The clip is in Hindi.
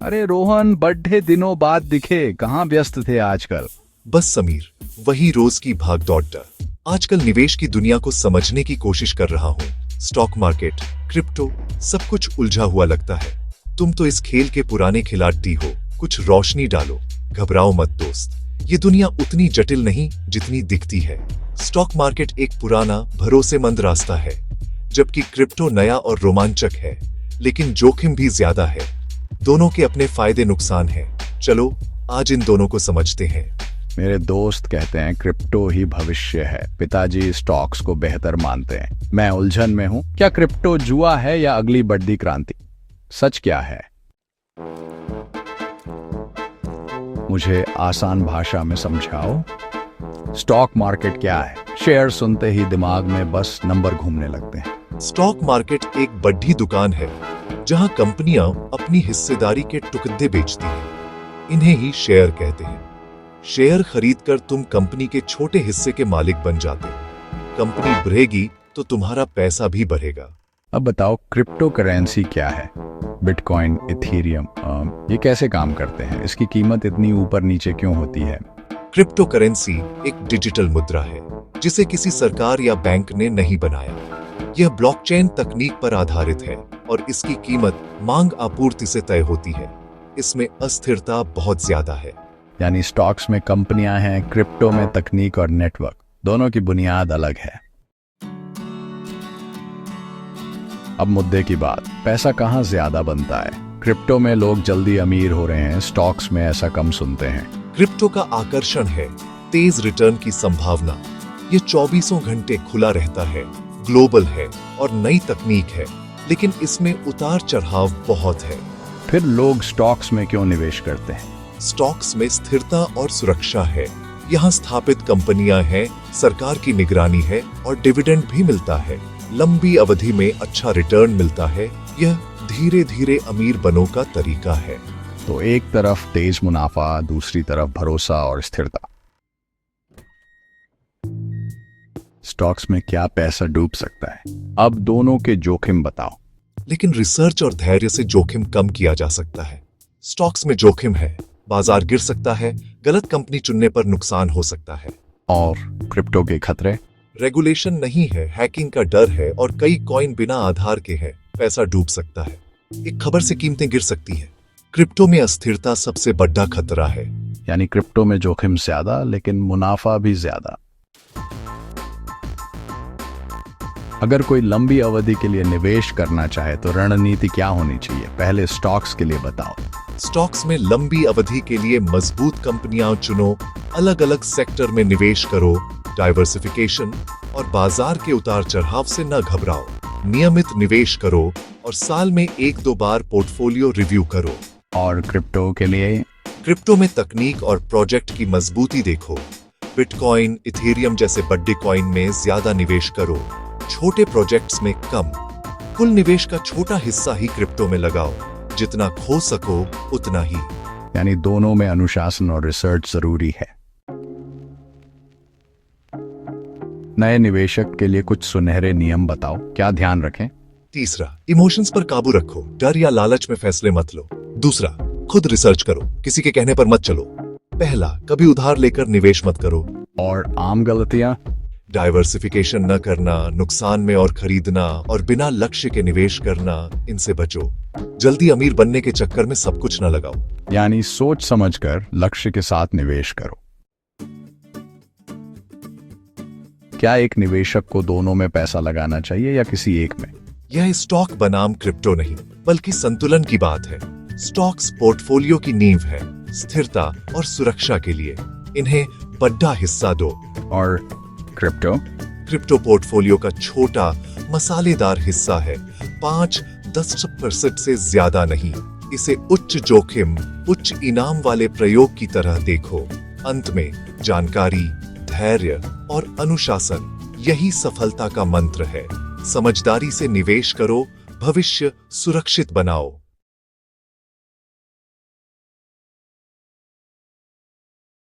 अरे रोहन, बड़े दिनों बाद दिखे, कहाँ व्यस्त थे आजकल? बस समीर, वही रोज की भाग दौड़ डर। आजकल निवेश की दुनिया को समझने की कोशिश कर रहा हूँ। स्टॉक मार्केट, क्रिप्टो, सब कुछ उलझा हुआ लगता है। तुम तो इस खेल के पुराने खिलाड़ी हो, कुछ रोशनी डालो। घबराओ मत दोस्त, ये दुनिया उतनी जटिल नहीं जितनी दिखती है। स्टॉक मार्केट एक पुराना भरोसेमंद रास्ता है, जबकि क्रिप्टो नया और रोमांचक है, लेकिन जोखिम भी ज्यादा है। दोनों के अपने फायदे नुकसान हैं। चलो आज इन दोनों को समझते हैं। मेरे दोस्त कहते हैं क्रिप्टो ही भविष्य है, पिताजी स्टॉक्स को बेहतर मानते हैं। मैं उलझन में हूँ, क्या क्रिप्टो जुआ है या अगली बड़ी क्रांति? सच क्या है? मुझे आसान भाषा में समझाओ। स्टॉक मार्केट क्या है? शेयर सुनते ही दिमाग में बस नंबर घूमने लगते हैं। स्टॉक मार्केट एक बड़ी दुकान है, जहां कंपनियां अपनी हिस्सेदारी के टुकड़े बेचती हैं। इन्हें ही शेयर कहते हैं। शेयर खरीदकर तुम कंपनी के छोटे हिस्से के मालिक बन जाते हो। कंपनी बढ़ेगी तो तुम्हारा पैसा भी बढ़ेगा। अब बताओ, क्रिप्टो करेंसी क्या है? बिटकॉइन, इथेरियम, ये कैसे काम करते हैं? इसकी कीमत इतनी ऊपर नीचे क्यों होती है? क्रिप्टो करेंसी एक डिजिटल मुद्रा है, जिसे किसी सरकार या बैंक ने नहीं बनाया। यह ब्लॉकचेन तकनीक पर आधारित है और इसकी कीमत मांग आपूर्ति से तय होती है। इसमें अस्थिरता बहुत ज्यादा है। यानी स्टॉक्स में कंपनियां हैं, क्रिप्टो में तकनीक और नेटवर्क, दोनों की बुनियाद अलग है। अब मुद्दे की बात, पैसा कहाँ ज्यादा बनता है? क्रिप्टो में लोग जल्दी अमीर हो रहे हैं, स्टॉक्स में ऐसा कम सुनते हैं। क्रिप्टो का आकर्षण है तेज रिटर्न की संभावना। ये 24 घंटे खुला रहता है, ग्लोबल है और नई तकनीक है, लेकिन इसमें उतार चढ़ाव बहुत है। फिर लोग स्टॉक्स में क्यों निवेश करते हैं? स्टॉक्स में स्थिरता और सुरक्षा है। यहाँ स्थापित कंपनियां हैं, सरकार की निगरानी है और डिविडेंड भी मिलता है। लंबी अवधि में अच्छा रिटर्न मिलता है। यह धीरे धीरे अमीर बनो का तरीका है। तो एक तरफ तेज मुनाफा, दूसरी तरफ भरोसा और स्थिरता। स्टॉक्स में क्या पैसा डूब सकता है? अब दोनों के जोखिम बताओ। लेकिन रिसर्च और धैर्य से जोखिम कम किया जा सकता है। स्टॉक्स में जोखिम है, बाजार गिर सकता है, गलत कंपनी चुनने पर नुकसान हो सकता है। और क्रिप्टो के खतरे? रेगुलेशन नहीं है, हैकिंग का डर है और कई कॉइन बिना आधार के हैं। पैसा डूब सकता है, एक खबर से कीमतें गिर सकती है। क्रिप्टो में अस्थिरता सबसे बड़ा खतरा है। यानी क्रिप्टो में जोखिम ज्यादा, लेकिन मुनाफा भी ज्यादा। अगर कोई लंबी अवधि के लिए निवेश करना चाहे तो रणनीति क्या होनी चाहिए? पहले स्टॉक्स के लिए बताओ। स्टॉक्स में लंबी अवधि के लिए मजबूत कंपनियां चुनो, अलग अलग सेक्टर में निवेश करो, डाइवर्सिफिकेशन और बाजार के उतार चढ़ाव से न घबराओ। नियमित निवेश करो और साल में 1-2 बार पोर्टफोलियो रिव्यू करो। और क्रिप्टो के लिए? क्रिप्टो में तकनीक और प्रोजेक्ट की मजबूती देखो। बिटकॉइन, इथेरियम जैसे बड़े कॉइन में ज्यादा निवेश करो, छोटे प्रोजेक्ट्स में कम। कुल निवेश का छोटा हिस्सा ही क्रिप्टो में लगाओ, जितना खो सको उतना ही। यानी दोनों में अनुशासन और रिसर्च जरूरी है। नए निवेशक के लिए कुछ सुनहरे नियम बताओ, क्या ध्यान रखें? तीसरा, इमोशंस पर काबू रखो, डर या लालच में फैसले मत लो। दूसरा, खुद रिसर्च करो, किसी के कहने पर मत चलो। पहला, कभी उधार लेकर निवेश मत करो। और आम गलतियां? डाइवर्सिफिकेशन न करना, नुकसान में और खरीदना और बिना लक्ष्य के निवेश करना, इनसे बचो। जल्दी अमीर बनने के चक्कर में सब कुछ न लगाओ। यानी सोच समझकर लक्ष्य के साथ निवेश करो। क्या एक निवेशक को दोनों में पैसा लगाना चाहिए या किसी एक में? यह स्टॉक बनाम क्रिप्टो नहीं, बल्कि संतुलन की बात है। स्टॉक्स पोर्टफोलियो की नींव है, स्थिरता और सुरक्षा के लिए। इन्हें बड़ा हिस्सा दो। और क्रिप्टो? क्रिप्टो पोर्टफोलियो का छोटा मसालेदार हिस्सा है, 5-10% से ज्यादा नहीं। इसे उच्च जोखिम, उच्च इनाम वाले प्रयोग की तरह देखो। अंत में जानकारी, धैर्य और अनुशासन, यही सफलता का मंत्र है। समझदारी से निवेश करो, भविष्य सुरक्षित बनाओ।